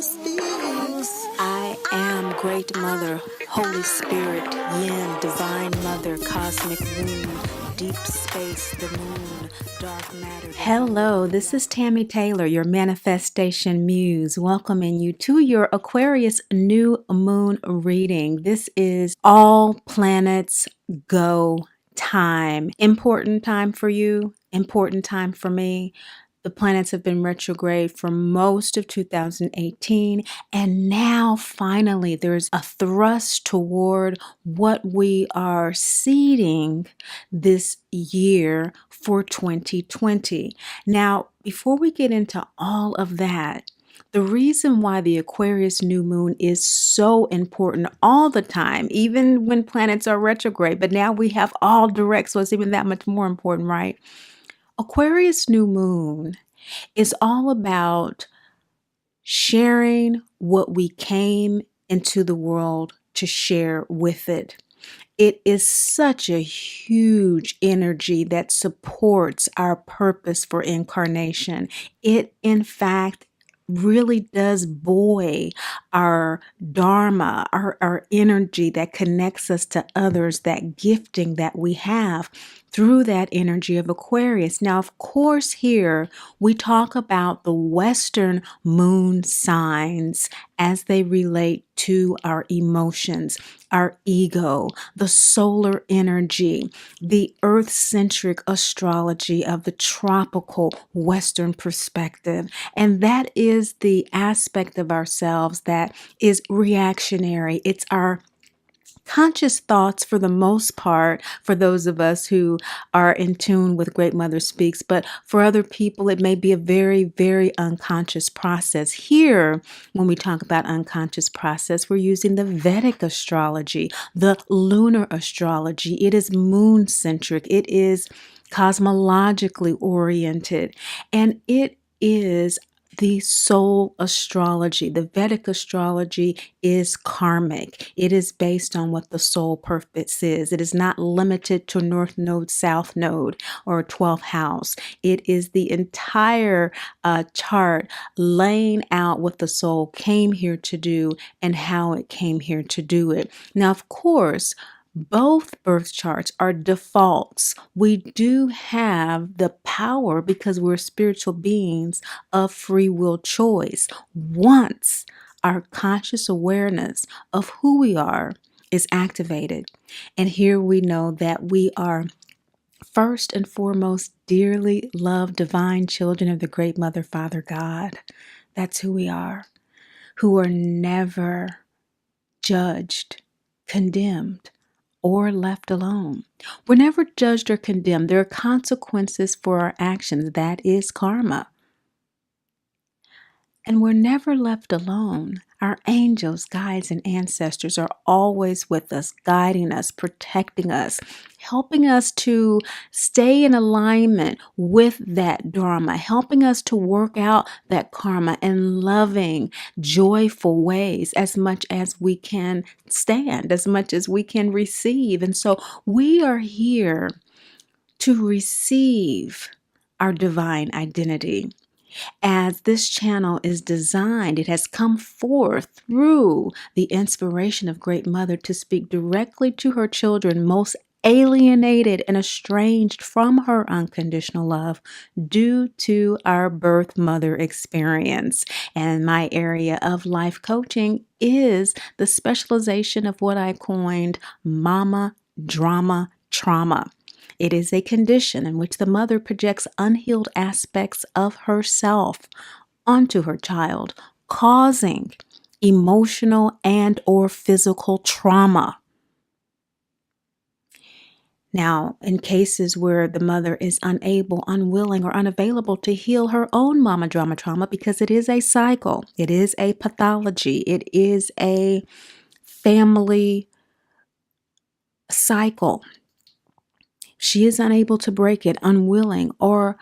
I am Great Mother, Holy Spirit, Yin, Divine Mother, Cosmic Womb, Deep Space, the Moon, Dark Matter. Hello, this is Tammy Taylor, your Manifestation Muse, welcoming you to your Aquarius New Moon reading. This is all planets go time. Important time for you, important time for me. The planets have been retrograde for most of 2018, and now finally there's a thrust toward what we are seeding this year for 2020. Now, before we get into all of that, the reason why the Aquarius new moon is so important all the time, even when planets are retrograde, but now we have all direct, so it's even that much more important, right? Aquarius new moon is all about sharing what we came into the world to share with it. It is such a huge energy that supports our purpose for incarnation. It, in fact, really does buoy our dharma, our energy that connects us to others, that gifting that we have through that energy of Aquarius. Now, of course, here we talk about the Western moon signs as they relate to our emotions, our ego, the solar energy, the earth-centric astrology of the tropical Western perspective. And that is the aspect of ourselves that is reactionary. It's our conscious thoughts for the most part, for those of us who are in tune with Great Mother Speaks, but for other people, it may be a very, very unconscious process. Here, when we talk about unconscious process, we're using the Vedic astrology, the lunar astrology. It is moon-centric. It is cosmologically oriented, and it is the soul astrology. The Vedic astrology is karmic. It is based on what the soul purpose is. It is not limited to North Node, South Node, or 12th house. It is the entire chart laying out what the soul came here to do and how it came here to do it. Now, of course, both birth charts are defaults. We do have the power, because we're spiritual beings, of free will choice. Once our conscious awareness of who we are is activated, and here we know that we are first and foremost dearly loved divine children of the Great Mother, Father God. That's who we are, who are never judged, condemned, or left alone. We're never judged or condemned. There are consequences for our actions. That is karma. And we're never left alone. Our angels, guides, and ancestors are always with us, guiding us, protecting us, helping us to stay in alignment with that dharma, helping us to work out that karma in loving, joyful ways as much as we can stand, as much as we can receive. And so we are here to receive our divine identity. As this channel is designed, it has come forth through the inspiration of Great Mother to speak directly to her children most alienated and estranged from her unconditional love due to our birth mother experience. And my area of life coaching is the specialization of what I coined mama drama trauma. It is a condition in which the mother projects unhealed aspects of herself onto her child, causing emotional and or physical trauma. Now, in cases where the mother is unable, unwilling, or unavailable to heal her own mama drama trauma, because it is a cycle, it is a pathology, it is a family cycle. She is unable to break it, unwilling, or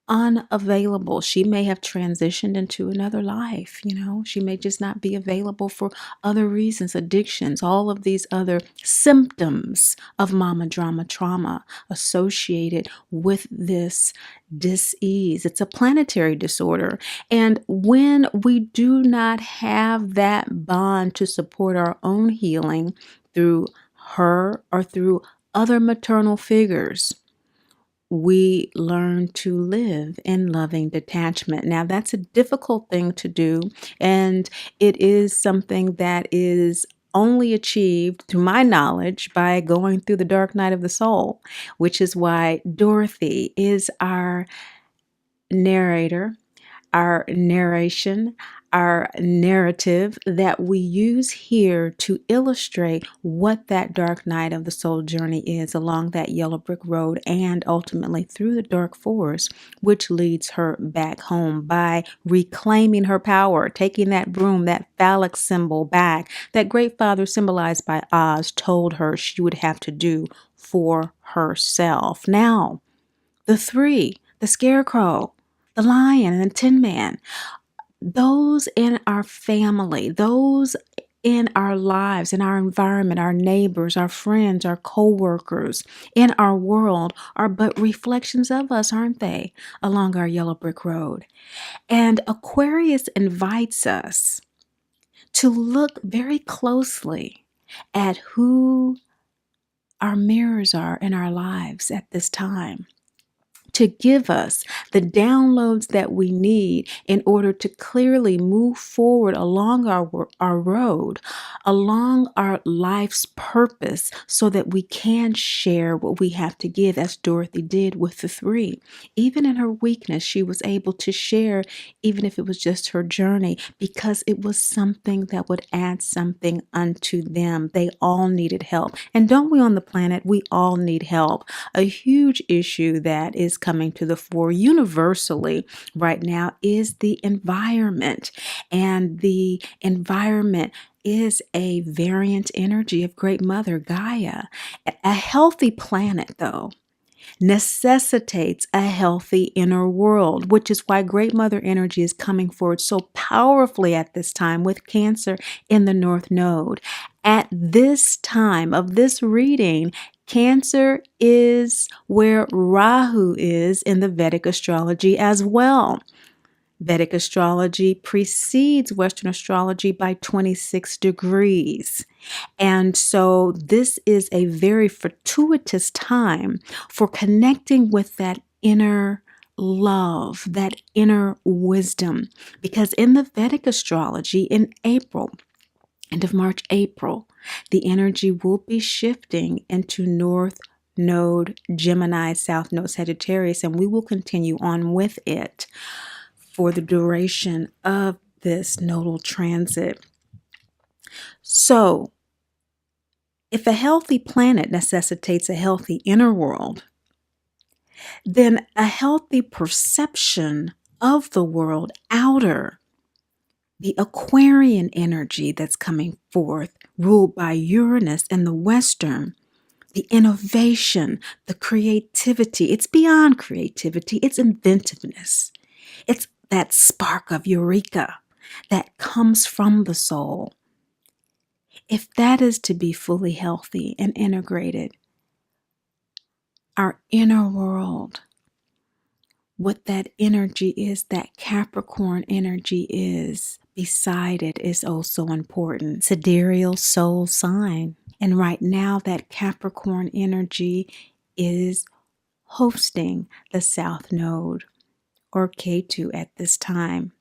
unavailable. She may have transitioned into another life, She may just not be available for other reasons, addictions, all of these other symptoms of mama drama trauma associated with this dis-ease. It's a planetary disorder. And when we do not have that bond to support our own healing through her or through other maternal figures, we learn to live in loving detachment. Now, that's a difficult thing to do, and it is something that is only achieved, to my knowledge, by going through the dark night of the soul, which is why Dorothy is our narrator, our narration, our narrative that we use here to illustrate what that dark night of the soul journey is along that yellow brick road and ultimately through the dark forest, which leads her back home by reclaiming her power, taking that broom, that phallic symbol back that Great Father, symbolized by Oz, told her she would have to do for herself. Now, the three, the Scarecrow, the Lion, and the Tin Man, those in our family, those in our lives, in our environment, our neighbors, our friends, our co-workers, in our world are but reflections of us, aren't they, along our yellow brick road? And Aquarius invites us to look very closely at who our mirrors are in our lives at this time, to give us the downloads that we need in order to clearly move forward along our road, along our life's purpose, so that we can share what we have to give, as Dorothy did with the three. Even in her weakness, she was able to share, even if it was just her journey, because it was something that would add something unto them. They all needed help. And don't we on the planet, we all need help. A huge issue that is coming to the fore universally right now is the environment. And the environment is a variant energy of Great Mother Gaia. A healthy planet, though, necessitates a healthy inner world, which is why Great Mother energy is coming forward so powerfully at this time with Cancer in the North Node. At this time of this reading, Cancer is where Rahu is in the Vedic astrology as well. Vedic astrology precedes Western astrology by 26 degrees. And so this is a very fortuitous time for connecting with that inner love, that inner wisdom. Because in the Vedic astrology in April, end of March, April, the energy will be shifting into North Node Gemini, South Node Sagittarius, and we will continue on with it for the duration of this nodal transit. So, if a healthy planet necessitates a healthy inner world, then a healthy perception of the world outer, the Aquarian energy that's coming forth, ruled by Uranus and the Western, the innovation, the creativity, it's beyond creativity, it's inventiveness. It's that spark of eureka that comes from the soul. If that is to be fully healthy and integrated, our inner world, what that energy is, that Capricorn energy is, beside it is also important. Sidereal soul sign. And right now, that Capricorn energy is hosting the South Node, or Ketu at this time,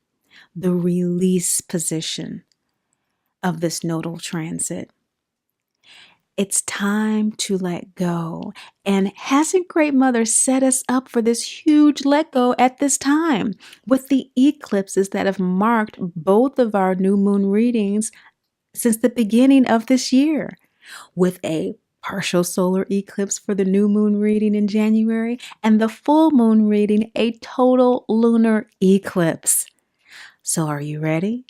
the release position of this nodal transit. It's time to let go. And hasn't Great Mother set us up for this huge let go at this time with the eclipses that have marked both of our new moon readings since the beginning of this year, with a partial solar eclipse for the new moon reading in January and the full moon reading a total lunar eclipse. So are you ready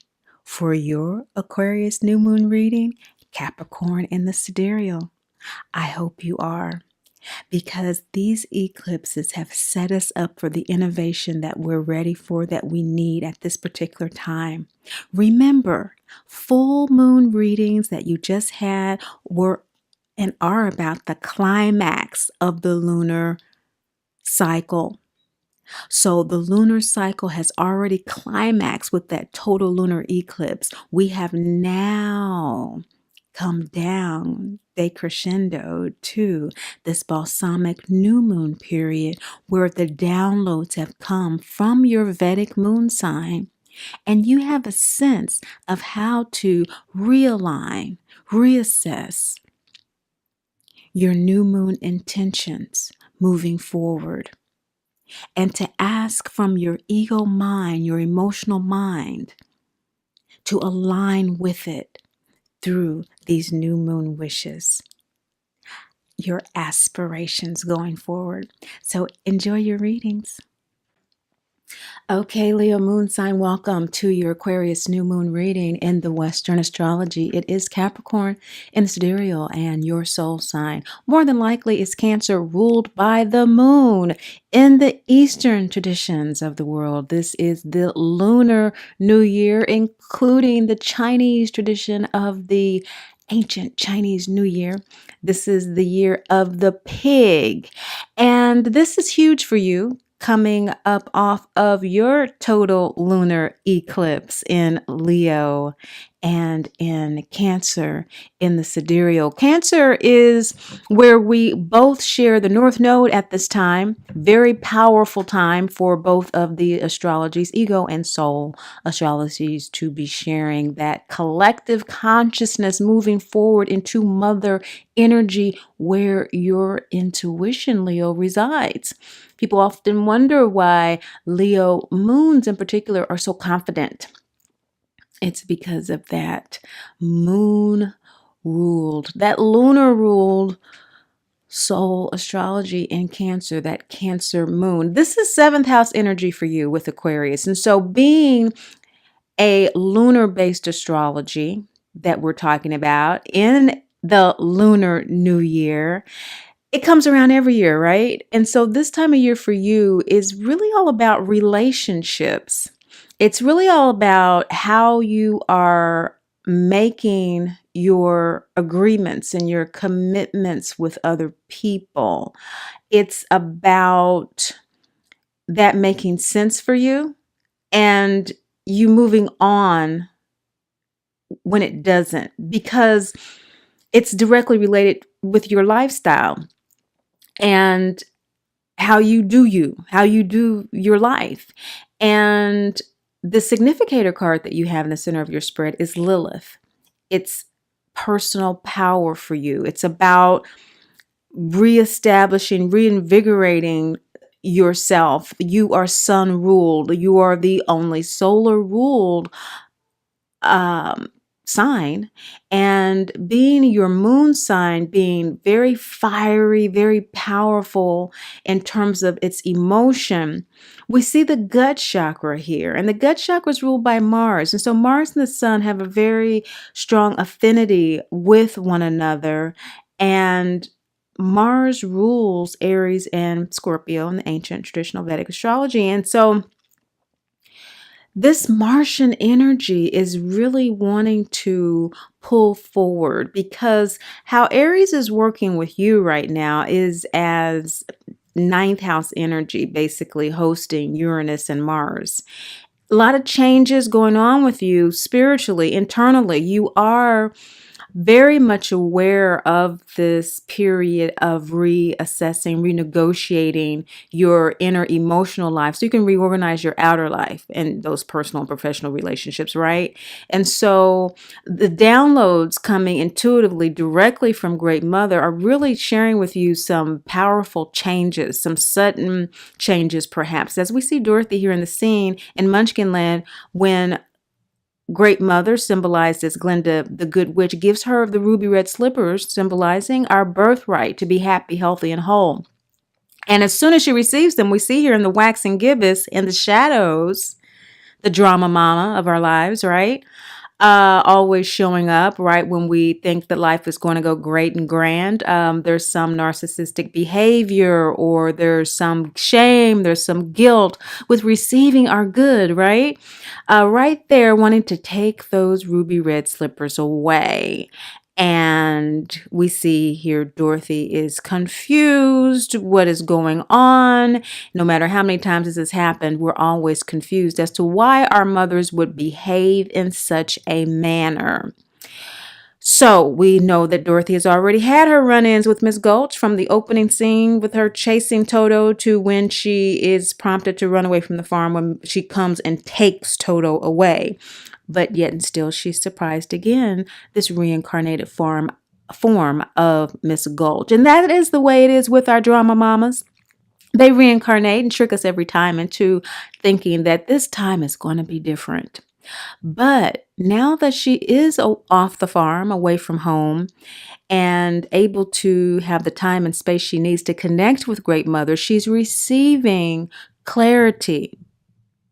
for your Aquarius new moon reading? Capricorn in the sidereal. I hope you are. because these eclipses have set us up for the innovation that we're ready for, that we need at this particular time. Remember, full moon readings that you just had were and are about the climax of the lunar cycle. So the lunar cycle has already climaxed with that total lunar eclipse. We have now come down decrescendo to this balsamic new moon period where the downloads have come from your Vedic moon sign, and you have a sense of how to realign, reassess your new moon intentions moving forward, and to ask from your ego mind, your emotional mind, to align with it through these new moon wishes, your aspirations going forward. So enjoy your readings. Okay, Leo moon sign, welcome to your Aquarius new moon reading in the Western astrology. It is Capricorn in the sidereal and your soul sign. More than likely is Cancer, ruled by the moon. In the Eastern traditions of the world, this is the Lunar New Year, including the Chinese tradition of the ancient Chinese New Year. This is the year of the pig. And this is huge for you, coming up off of your total lunar eclipse in Leo and in Cancer in the sidereal. Cancer is where we both share the North Node at this time. Very powerful time for both of the astrologies, ego and soul astrologies, to be sharing that collective consciousness moving forward into mother energy where your intuition, Leo, resides. People often wonder why Leo moons in particular are so confident. It's because of that moon ruled, that lunar ruled soul astrology in Cancer, that Cancer moon. This is 7th house energy for you with Aquarius. And so being a lunar based astrology that we're talking about in the Lunar New Year, it comes around every year, right? And so this time of year for you is really all about relationships. It's really all about how you are making your agreements and your commitments with other people. It's about that making sense for you and you moving on when it doesn't, because it's directly related with your lifestyle and how you do your life. And the significator card that you have in the center of your spread is Lilith. It's personal power for you. It's about reestablishing, reinvigorating yourself. You are sun ruled. You are the only solar ruled sign, and being your moon sign, being very fiery, very powerful in terms of its emotion. We see the gut chakra here, and the gut chakra is ruled by Mars. And so Mars and the sun have a very strong affinity with one another, and Mars rules Aries and Scorpio in the ancient traditional Vedic astrology. And so this Martian energy is really wanting to pull forward, because how Aries is working with you right now is as 9th house energy, basically hosting Uranus and Mars. A lot of changes going on with you spiritually, internally. You are very much aware of this period of reassessing, renegotiating your inner emotional life so you can reorganize your outer life and those personal and professional relationships, right? And so the downloads coming intuitively directly from Great Mother are really sharing with you some powerful changes, some sudden changes perhaps. As we see Dorothy here in the scene in Munchkinland, when Great Mother, symbolized as Glinda the Good Witch, gives her the ruby red slippers, symbolizing our birthright to be happy, healthy, and whole. And as soon as she receives them, we see here in the waxing gibbous, in the shadows, the drama mama of our lives, right? always showing up right when we think that life is going to go great and grand. There's some narcissistic behavior, or there's some shame, there's some guilt with receiving our good, right? Right there, wanting to take those ruby red slippers away. And we see here Dorothy is confused. What is going on? No matter how many times this has happened, we're always confused as to why our mothers would behave in such a manner. So we know that Dorothy has already had her run-ins with Miss Gulch, from the opening scene with her chasing Toto to when she is prompted to run away from the farm when she comes and takes Toto away. But yet and still she's surprised again, this reincarnated form of Miss Gulch. And that is the way it is with our drama mamas. They reincarnate and trick us every time into thinking that this time is going to be different. But now that she is off the farm, away from home, and able to have the time and space she needs to connect with Great Mother, she's receiving clarity,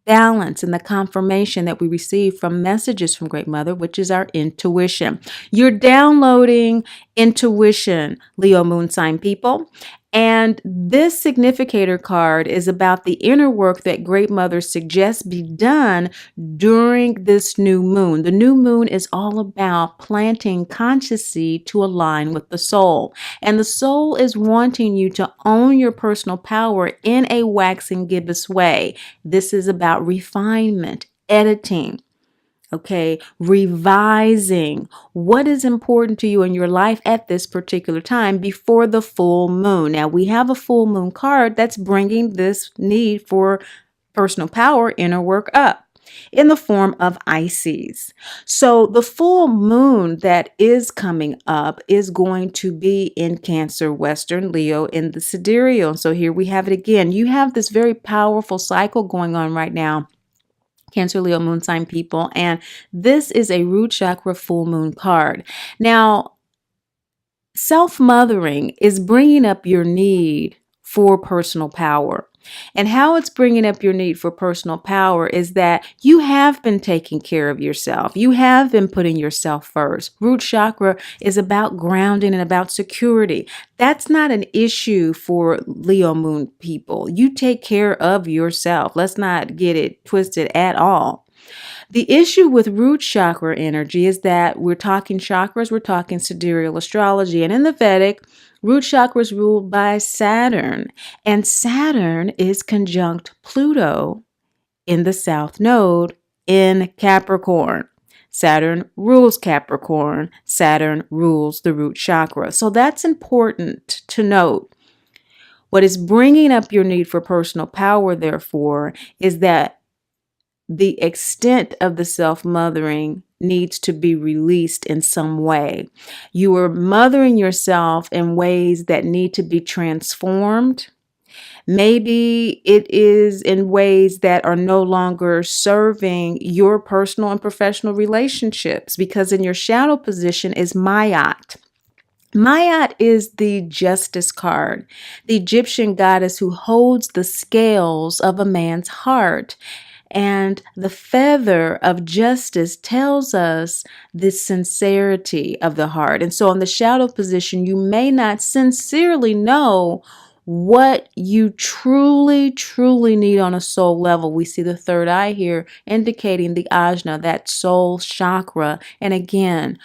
balance, and the confirmation that we receive from messages from Great Mother, which is our intuition. You're downloading intuition, Leo moon sign people. And this significator card is about the inner work that Great Mother suggests be done during this new moon. The new moon is all about planting conscious seed to align with the soul. And the soul is wanting you to own your personal power in a waxing gibbous way. This is about refinement, editing, okay, revising what is important to you in your life at this particular time before the full moon. Now, we have a full moon card that's bringing this need for personal power, inner work up in the form of Ices. So the full moon that is coming up is going to be in Cancer, Western Leo, in the sidereal. So here we have it again. You have this very powerful cycle going on right now, Cancer, Leo, moon sign people. And this is a root chakra full moon card. Now, self-mothering is bringing up your need for personal power. And how it's bringing up your need for personal power is that you have been taking care of yourself. You have been putting yourself first. Root chakra is about grounding and about security. That's not an issue for Leo moon people. You take care of yourself. Let's not get it twisted at all. The issue with root chakra energy is that we're talking chakras, we're talking sidereal astrology. And in the Vedic, root chakra is ruled by Saturn, and Saturn is conjunct Pluto in the South Node in Capricorn. Saturn rules Capricorn. Saturn rules the root chakra. So that's important to note. What is bringing up your need for personal power, therefore, is that the extent of the self-mothering needs to be released in some way. You are mothering yourself in ways that need to be transformed. Maybe it is in ways that are no longer serving your personal and professional relationships, because in your shadow position is Mayat. Mayat is the justice card, the Egyptian goddess who holds the scales of a man's heart. And the feather of justice tells us the sincerity of the heart. And so in the shadow position, you may not sincerely know what you truly, truly need on a soul level. We see the third eye here indicating the ajna, that soul chakra. And again,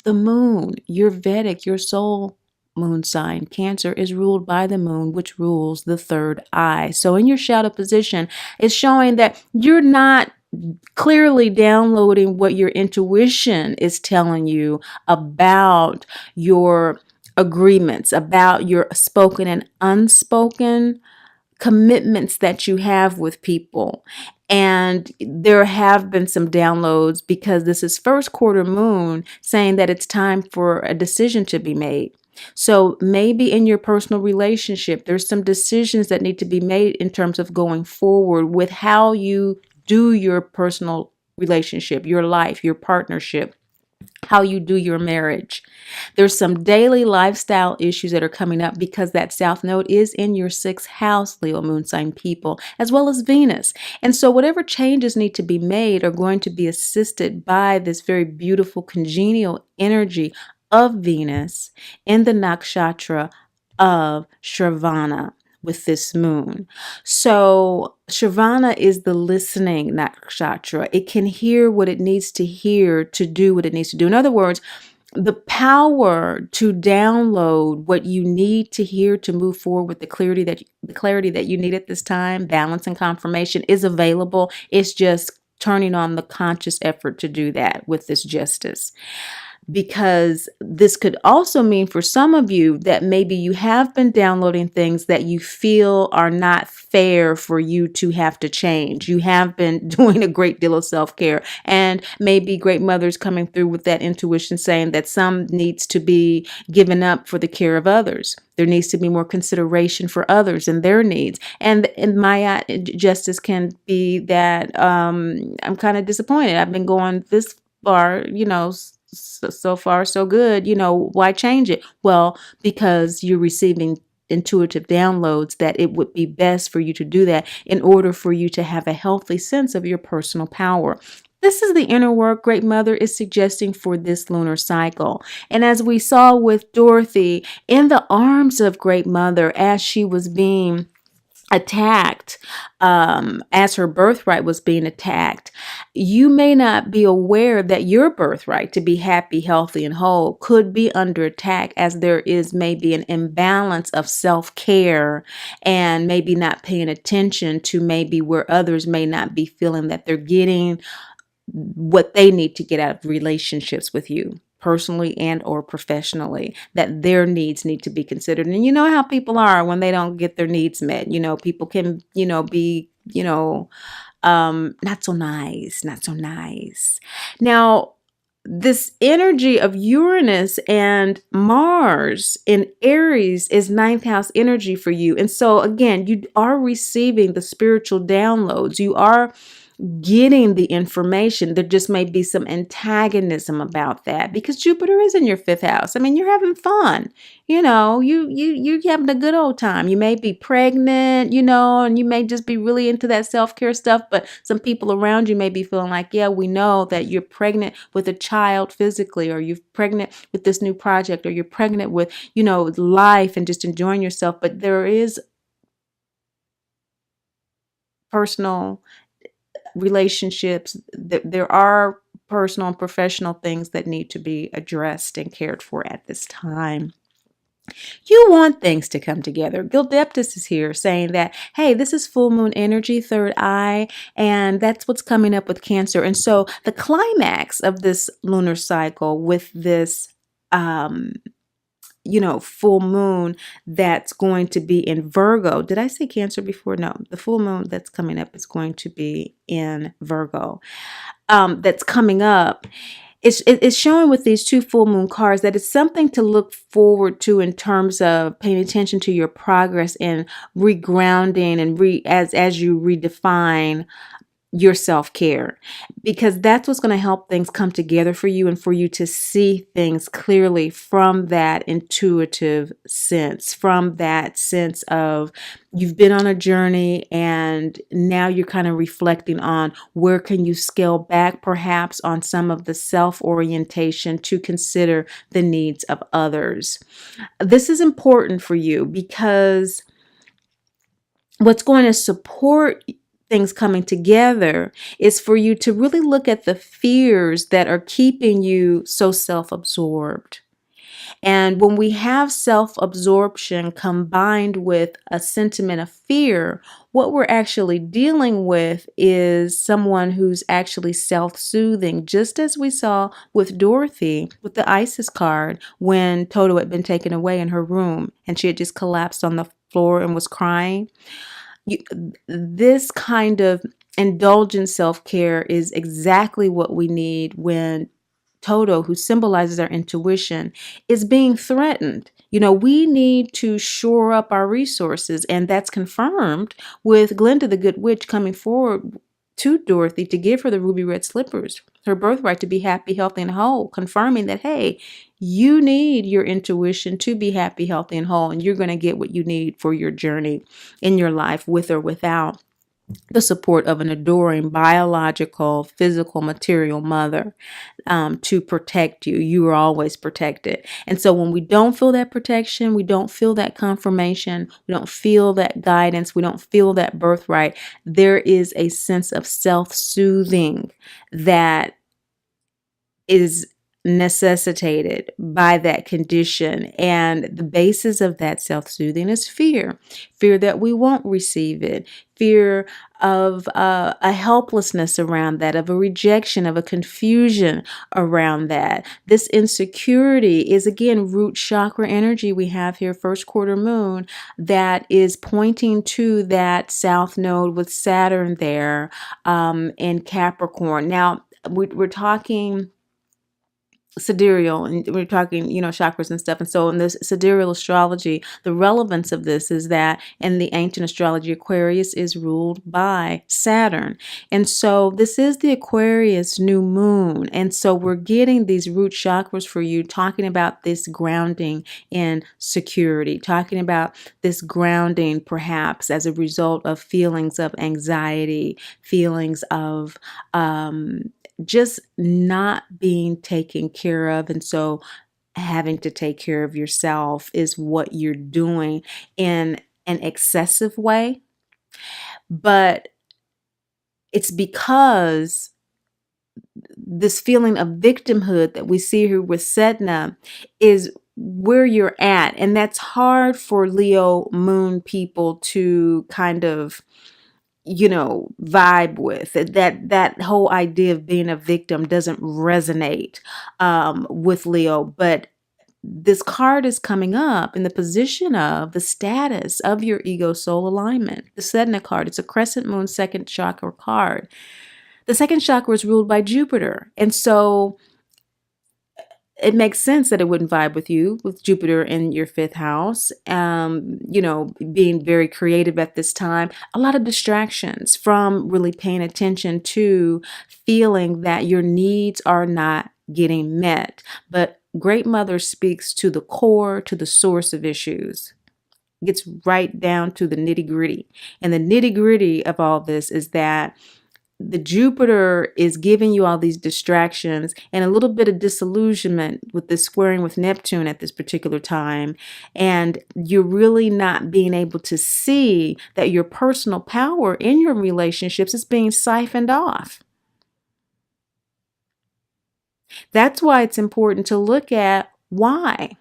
the moon, your Vedic, your soul moon sign, Cancer, is ruled by the moon, which rules the third eye. So in your shadow position, it's showing that you're not clearly downloading what your intuition is telling you about your agreements, about your spoken and unspoken commitments that you have with people. And there have been some downloads because this is first quarter moon, saying that it's time for a decision to be made. So maybe in your personal relationship, there's some decisions that need to be made in terms of going forward with how you do your personal relationship, your life, your partnership. how you do your marriage. There's some daily lifestyle issues that are coming up because that South Node is in your 6th house, Leo moon sign people, as well as Venus. And so whatever changes need to be made are going to be assisted by this very beautiful congenial energy of Venus in the nakshatra of Shravana with this moon. So Shravana is the listening nakshatra. It can hear what it needs to hear to do what it needs to do. In other words, the power to download what you need to hear to move forward with the clarity that you need at this time, balance and confirmation, is available. It's just turning on the conscious effort to do that with this justice. Because this could also mean for some of you that maybe you have been downloading things that you feel are not fair for you to have to change. You have been doing a great deal of self-care, and maybe great mothers coming through with that intuition saying that some needs to be given up for the care of others. There needs to be more consideration for others and their needs. And my justice can be that I'm kind of disappointed. I've been going this far, so far so good, why change it? Well, because you're receiving intuitive downloads that it would be best for you to do that in order for you to have a healthy sense of your personal power. This is the inner work Great Mother is suggesting for this lunar cycle. And as we saw with Dorothy in the arms of Great Mother as she was being attacked, as her birthright was being attacked, you may not be aware that your birthright to be happy, healthy, and whole could be under attack, as there is maybe an imbalance of self-care and maybe not paying attention to maybe where others may not be feeling that they're getting what they need to get out of relationships with you, personally and or professionally, that their needs need to be considered. And you know how people are when they don't get their needs met. People can, be, not so nice. Now, this energy of Uranus and Mars in Aries is 9th house energy for you. And so again, you are receiving the spiritual downloads. You are getting the information. There just may be some antagonism about that because Jupiter is in your 5th house. I mean, you're having fun, you're having a good old time. You may be pregnant, and you may just be really into that self-care stuff, but some people around you may be feeling like, yeah, we know that you're pregnant with a child physically, or you're pregnant with this new project, or you're pregnant with, life and just enjoying yourself. But there is personal relationships, there are personal and professional things that need to be addressed and cared for at this time. You want things to come together. Gildeptus is here saying that, hey, this is full moon energy, 3rd eye, and that's what's coming up with Cancer. And so the climax of this lunar cycle with this full moon that's going to be in Virgo. Did I say Cancer before? No, the full moon that's coming up is going to be in Virgo. That's coming up. It's showing with these 2 full moon cards that it's something to look forward to in terms of paying attention to your progress and regrounding and as you redefine your self-care, because that's what's going to help things come together for you and for you to see things clearly from that intuitive sense, from that sense of you've been on a journey and now you're kind of reflecting on where can you scale back perhaps on some of the self-orientation to consider the needs of others. This is important for you because what's going to support things coming together is for you to really look at the fears that are keeping you so self-absorbed. And when we have self-absorption combined with a sentiment of fear, what we're actually dealing with is someone who's actually self-soothing, just as we saw with Dorothy with the Isis card when Toto had been taken away in her room and she had just collapsed on the floor and was crying. This kind of indulgent self-care is exactly what we need when Toto, who symbolizes our intuition, is being threatened. We need to shore up our resources, and that's confirmed with Glinda the Good Witch coming forward to Dorothy to give her the ruby red slippers, her birthright to be happy, healthy, and whole, confirming that, hey, you need your intuition to be happy, healthy, and whole, and you're going to get what you need for your journey in your life, with or without the support of an adoring biological, physical, material mother to protect you. You are always protected. And so when we don't feel that protection, we don't feel that confirmation, we don't feel that guidance, we don't feel that birthright, there is a sense of self-soothing that is necessitated by that condition. And the basis of that self-soothing is fear that we won't receive it, fear of a helplessness around that, of a rejection, of a confusion around that. This insecurity is, again, root chakra energy we have here, first quarter moon, that is pointing to that south node with Saturn there in Capricorn. Now, we're talking sidereal, and we're talking, chakras and stuff. And so in this sidereal astrology, the relevance of this is that in the ancient astrology, Aquarius is ruled by Saturn. And so this is the Aquarius new moon. And so we're getting these root chakras for you, talking about this grounding in security, talking about this grounding perhaps as a result of feelings of anxiety, feelings of just not being taken care of. And so having to take care of yourself is what you're doing in an excessive way. But it's because this feeling of victimhood that we see here with Sedna is where you're at. And that's hard for Leo moon people to kind of vibe with. That whole idea of being a victim doesn't resonate with Leo. But this card is coming up in the position of the status of your ego soul alignment. The Sedna card, it's a crescent moon second chakra card. The second chakra is ruled by Jupiter. And so it makes sense that it wouldn't vibe with you, with Jupiter in your fifth house, being very creative at this time. A lot of distractions from really paying attention to feeling that your needs are not getting met. But Great Mother speaks to the core, to the source of issues. Gets right down to the nitty gritty. And the nitty gritty of all this is that the Jupiter is giving you all these distractions and a little bit of disillusionment with this squaring with Neptune at this particular time. And you're really not being able to see that your personal power in your relationships is being siphoned off. That's why it's important to look at why.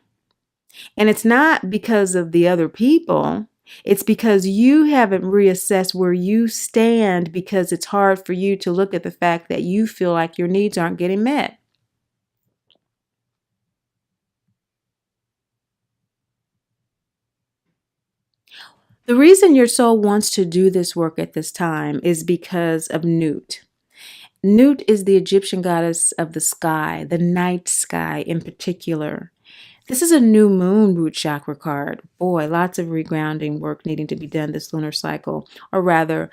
And it's not because of the other people. It's because you haven't reassessed where you stand, because it's hard for you to look at the fact that you feel like your needs aren't getting met. The reason your soul wants to do this work at this time is because of Nut. Nut is the Egyptian goddess of the sky, the night sky in particular. This is a new moon root chakra card. Boy, lots of regrounding work needing to be done this lunar cycle, or rather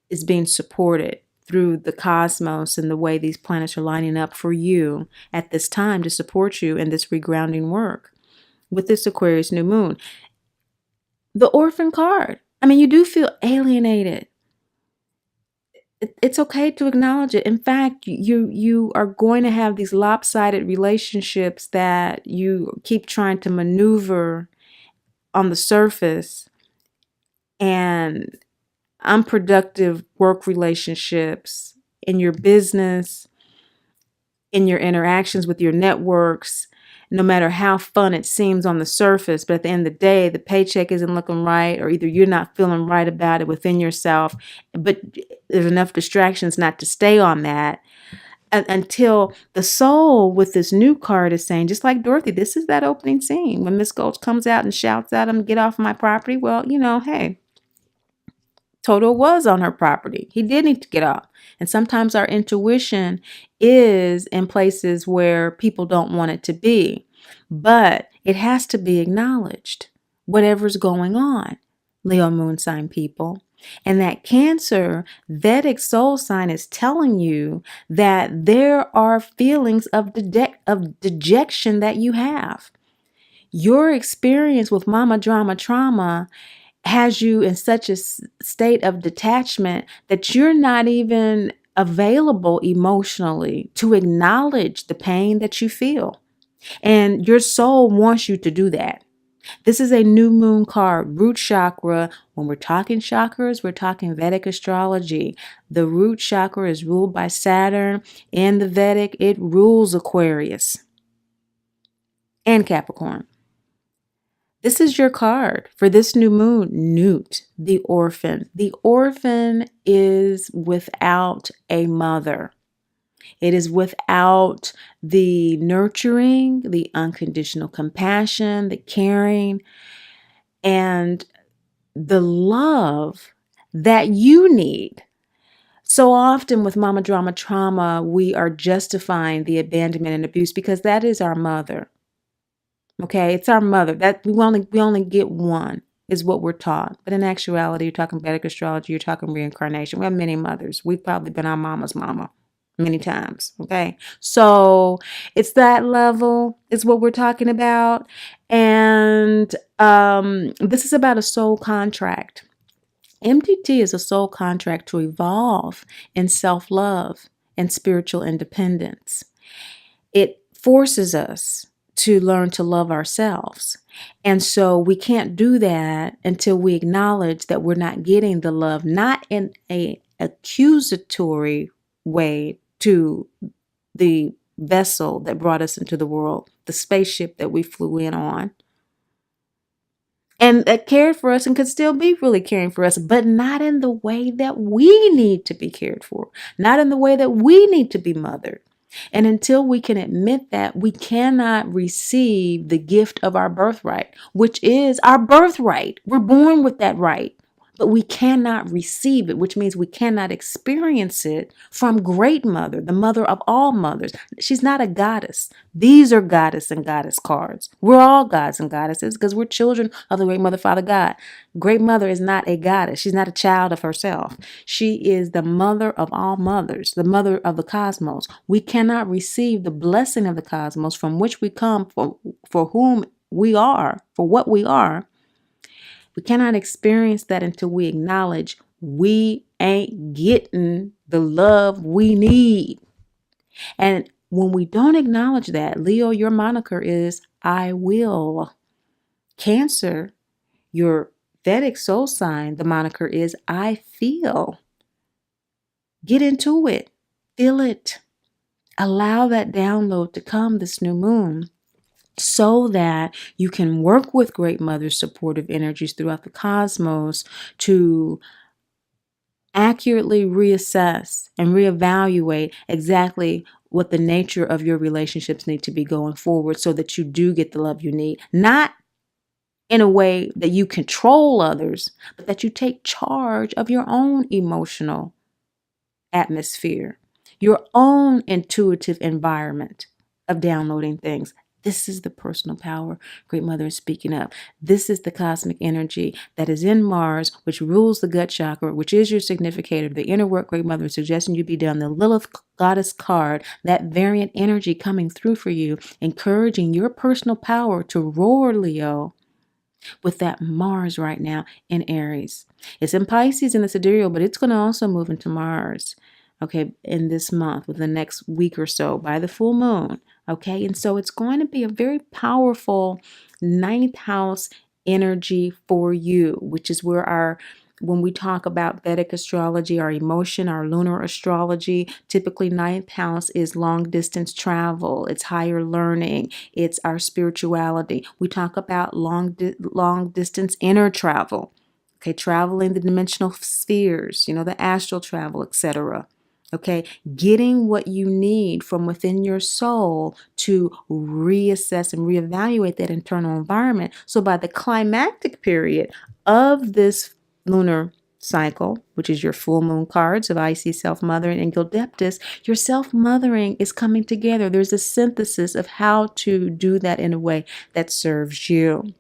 is being supported through the cosmos and the way these planets are lining up for you at this time to support you in this regrounding work with this Aquarius new moon. The orphan card. I mean, you do feel alienated. It's okay to acknowledge it. In fact, you are going to have these lopsided relationships that you keep trying to maneuver on the surface, and unproductive work relationships in your business, in your interactions with your networks, no matter how fun it seems on the surface. But at the end of the day, the paycheck isn't looking right, or either you're not feeling right about it within yourself, but there's enough distractions not to stay on that until the soul with this new card is saying, just like Dorothy, this is that opening scene when Miss Gulch comes out and shouts at him, "Get off my property." Well, hey, Toto was on her property. He did need to get off. And sometimes our intuition is in places where people don't want it to be, but it has to be acknowledged, whatever's going on, Leo moon sign people. And that Cancer Vedic soul sign is telling you that there are feelings of dejection that you have. Your experience with mama drama trauma has you in such a state of detachment that you're not even available emotionally to acknowledge the pain that you feel. And your soul wants you to do that. This is a new moon card, root chakra. When we're talking chakras, we're talking Vedic astrology. The root chakra is ruled by Saturn. In the Vedic, it rules Aquarius and Capricorn. This is your card for this new moon, Newt, the orphan. The orphan is without a mother. It is without the nurturing, the unconditional compassion, the caring, and the love that you need. So often with mama drama trauma, we are justifying the abandonment and abuse because that is our mother. Okay, it's our mother. That we only get one is what we're taught. But in actuality, you're talking Vedic astrology, you're talking reincarnation. We have many mothers. We've probably been our mama's mama many times. Okay, so it's that level is what we're talking about, and this is about a soul contract. MDT is a soul contract to evolve in self-love and spiritual independence. It forces us to learn to love ourselves. And so we can't do that until we acknowledge that we're not getting the love, not in an accusatory way to the vessel that brought us into the world, the spaceship that we flew in on, and that cared for us and could still be really caring for us, but not in the way that we need to be cared for, not in the way that we need to be mothered. And until we can admit that, we cannot receive the gift of our birthright, which is our birthright. We're born with that right, but we cannot receive it, which means we cannot experience it from Great Mother, the mother of all mothers. She's not a goddess. These are goddess and goddess cards. We're all gods and goddesses because we're children of the Great Mother, Father God. Great Mother is not a goddess. She's not a child of herself. She is the mother of all mothers, the mother of the cosmos. We cannot receive the blessing of the cosmos from which we come, for whom we are, for what we are. We cannot experience that until we acknowledge we ain't getting the love we need. And when we don't acknowledge that, Leo, your moniker is I will. Cancer, your Vedic soul sign, the moniker is I feel. Get into it. Feel it. Allow that download to come this new moon, so that you can work with Great Mother's supportive energies throughout the cosmos to accurately reassess and reevaluate exactly what the nature of your relationships need to be going forward so that you do get the love you need. Not in a way that you control others, but that you take charge of your own emotional atmosphere, your own intuitive environment of downloading things. This is the personal power Great Mother is speaking of. This is the cosmic energy that is in Mars, which rules the gut chakra, which is your significator. The inner work Great Mother is suggesting you be done. The Lilith Goddess card, that variant energy coming through for you, encouraging your personal power to roar, Leo, with that Mars right now in Aries. It's in Pisces in the sidereal, but it's going to also move into Mars, okay, in this month, within the next week or so, by the full moon. Okay, and so it's going to be a very powerful ninth house energy for you, which is where when we talk about Vedic astrology, our emotion, our lunar astrology, typically ninth house is long distance travel, it's higher learning, it's our spirituality. We talk about long distance inner travel, okay, traveling the dimensional spheres, the astral travel, etc. Okay, getting what you need from within your soul to reassess and reevaluate that internal environment. So by the climactic period of this lunar cycle, which is your full moon cards of Isis, self-mothering, and Gildeptis, your self-mothering is coming together. There's a synthesis of how to do that in a way that serves you.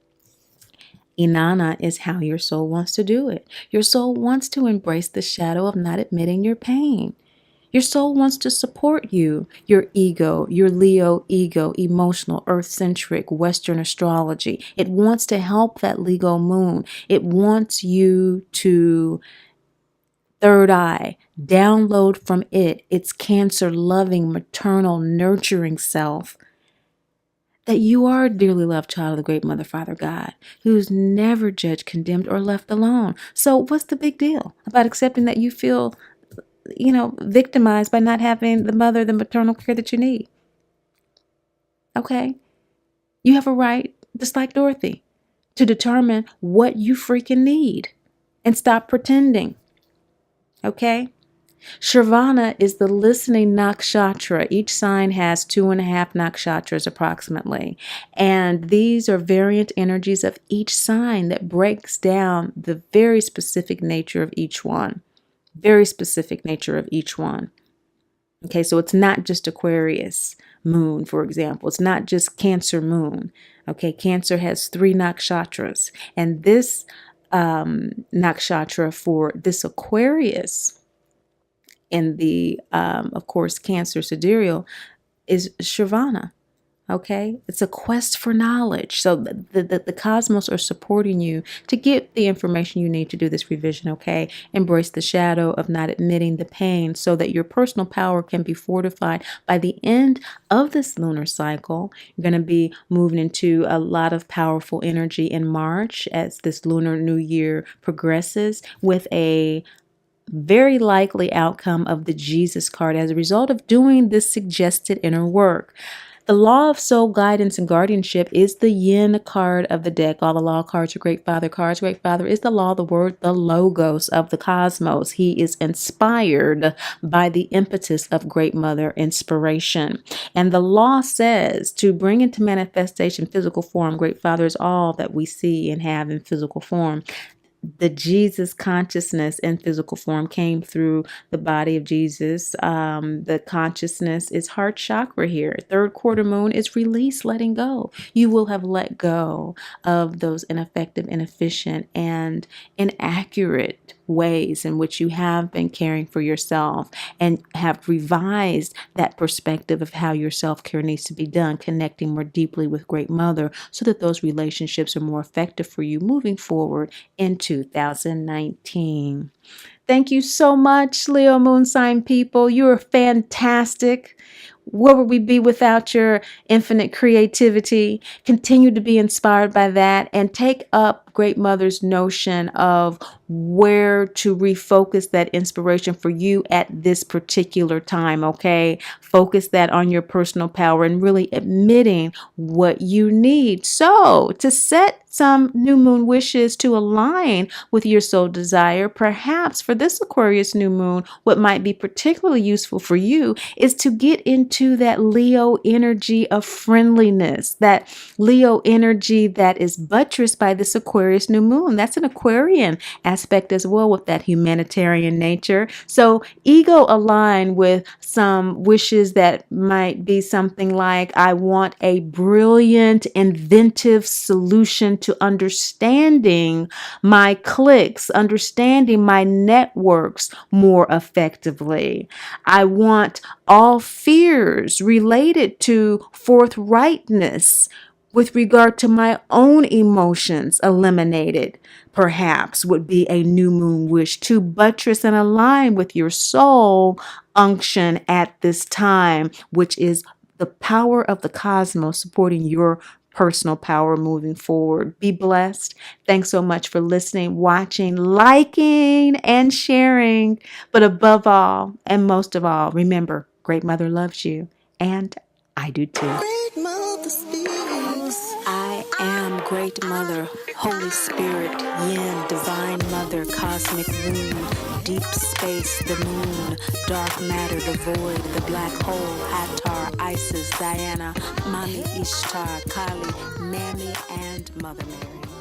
Inanna is how your soul wants to do it. Your soul wants to embrace the shadow of not admitting your pain. Your soul wants to support you, your ego, your Leo ego, emotional, earth-centric, Western astrology. It wants to help that Leo moon. It wants you to third eye, download from it its Cancer-loving, maternal, nurturing self, that you are a dearly loved child of the great Mother, Father, God, who's never judged, condemned, or left alone. So what's the big deal about accepting that you feel victimized by not having the mother, the maternal care that you need? Okay? You have a right, just like Dorothy, to determine what you freaking need and stop pretending. Okay? Shravana is the listening nakshatra. Each sign has 2.5 nakshatras approximately. And these are variant energies of each sign that breaks down the very specific nature of each one. Very specific nature of each one. Okay, so it's not just Aquarius moon, for example. It's not just Cancer moon. Okay, Cancer has 3 nakshatras. And this nakshatra for this Aquarius in the, of course, Cancer sidereal is Shravana. Okay, it's a quest for knowledge. So the cosmos are supporting you to get the information you need to do this revision. Okay, embrace the shadow of not admitting the pain so that your personal power can be fortified. By the end of this lunar cycle, you're going to be moving into a lot of powerful energy in March as this lunar new year progresses, with a very likely outcome of the Jesus card as a result of doing this suggested inner work. The law of soul guidance and guardianship is the yin card of the deck. All the law cards are Great Father cards. Great Father is the law, the word, the logos of the cosmos. He is inspired by the impetus of Great Mother inspiration. And the law says to bring into manifestation physical form. Great Father is all that we see and have in physical form. The Jesus consciousness in physical form came through the body of Jesus. The consciousness is heart chakra here. Third quarter moon is release, letting go. You will have let go of those ineffective, inefficient, and inaccurate ways in which you have been caring for yourself, and have revised that perspective of how your self-care needs to be done, connecting more deeply with Great Mother so that those relationships are more effective for you moving forward in 2019. Thank you so much, Leo moon sign people. You are fantastic. Where would we be without your infinite creativity? Continue to be inspired by that and take up Great Mother's notion of where to refocus that inspiration for you at this particular time, okay? Focus that on your personal power and really admitting what you need. So, to set some new moon wishes to align with your soul desire, perhaps for this Aquarius new moon, what might be particularly useful for you is to get into that Leo energy of friendliness, that Leo energy that is buttressed by this Aquarius new moon. That's an Aquarian aspect as well, with that humanitarian nature. So ego align with some wishes that might be something like, I want a brilliant, inventive solution to understanding my cliques, understanding my networks more effectively. I want all fears related to forthrightness with regard to my own emotions eliminated, perhaps, would be a new moon wish to buttress and align with your soul unction at this time, which is the power of the cosmos supporting your personal power moving forward. Be blessed. Thanks so much for listening, watching, liking, and sharing. But above all, and most of all, remember, Great Mother loves you, and I do too. Great Mother speaks. I am Great Mother, Holy Spirit, Yin, Divine Mother, Cosmic Womb, Deep Space, the Moon, Dark Matter, the Void, the Black Hole, Hathor, Isis, Diana, Mami Ishtar, Kali, Nami, and Mother Mary.